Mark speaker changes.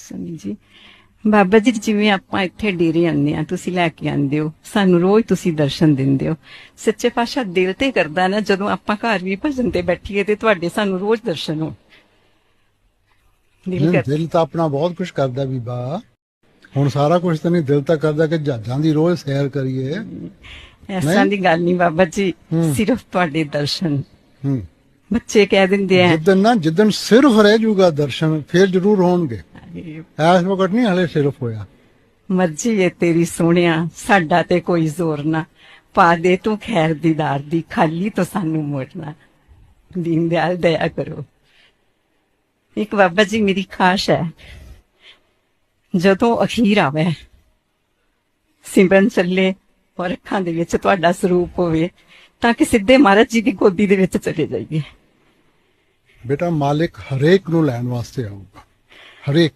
Speaker 1: ਸਨੀ ਜੀ ਬਾਬਾ ਜੀ ਜਿਵੇਂ ਆਪਾਂ ਇੱਥੇ ਡੇਰੇ ਆਉਂਦੇ ਆ, ਤੁਸੀਂ ਲੈ ਕੇ ਆਉਂਦੇ ਹੋ, ਸਾਨੂੰ ਰੋਜ਼ ਤੁਸੀਂ ਦਰਸ਼ਨ ਦਿੰਦੇ ਹੋ। ਸੱਚੇ ਪਾਤਸ਼ਾਹ ਦਿਲ ਤੇ ਕਰਦਾ ਨਾ ਜਦੋਂ ਆਪਾਂ ਘਰ ਵੀ ਭਜਨ ਤੇ ਬੈਠੀਏ ਤੇ ਤੁਹਾਡੇ ਸਾਨੂੰ ਰੋਜ਼ ਦਰਸ਼ਨ ਹੋਣ।
Speaker 2: ਦਿਲ ਤਾਂ ਆਪਣਾ ਬਹੁਤ ਕੁਝ ਕਰਦਾ ਬੀਬਾ। ਹੁਣ ਸਾਰਾ ਕੁਝ ਤਾਂ ਨਹੀਂ, ਦਿਲ ਤਾਂ ਕਰਦਾ ਕਿ ਜਹਾਜ਼ਾਂ ਦੀ ਰੋਜ਼ ਸੈਰ ਕਰੀਏ।
Speaker 1: ਐਸਾ ਦੀ ਗੱਲ ਨਹੀਂ ਬਾਬਾ ਜੀ, ਸਿਰਫ ਤੁਹਾਡੇ ਦਰਸ਼ਨ।
Speaker 2: ਹੂੰ,
Speaker 1: ਬੱਚੇ ਕਹਿ ਦਿੰਦੇ ਆ
Speaker 2: ਜਿੱਦਣ ਸਿਰਫ ਰਹਿ ਜੂਗਾ ਦਰਸ਼ਨ, ਫਿਰ ਜ਼ਰੂਰ ਹੋਣਗੇ। ਇਸ ਵਕਤ ਨਹੀਂ ਹਲੇ ਸਿਰਫ ਹੋਇਆ।
Speaker 1: ਮਰਜ਼ੀ ਏ ਤੇਰੀ ਸੋਹਣਿਆ, ਸਾਡਾ ਤੇ ਕੋਈ ਜ਼ੋਰ ਨਾ, ਪਾ ਦੇ ਤੂੰ ਖੈਰ ਦੀਦਾਰ ਦੀ, ਖਾਲੀ ਤੋਂ ਸਾਨੂੰ ਮੋੜਨਾ। ਦੀਨ ਦਿਆਲ ਦਇਆ ਕਰੋ। ਇੱਕ ਬਾਬਾ ਜੀ ਮੇਰੀ ਖਾਸ਼ ਹੈ, ਜਦੋਂ ਅਖੀਰ ਆਵੇ ਸਿਮਰਨ ਚੱਲੇ ਔਰ ਅੱਖਾਂ ਦੇ ਵਿੱਚ ਤੁਹਾਡਾ ਸਰੂਪ ਹੋਵੇ ਤਾਂ ਕਿ ਸਿੱਧੇ ਮਹਾਰਾਜ ਜੀ ਦੀ ਗੋਦੀ ਦੇ ਵਿੱਚ ਚਲੇ ਜਾਈਏ।
Speaker 2: ਬੇਟਾ ਮਾਲਿਕ ਹਰੇਕ ਨੂੰ ਲੈਣ ਵਾਸਤੇ ਆਊਗਾ, ਹਰੇਕ।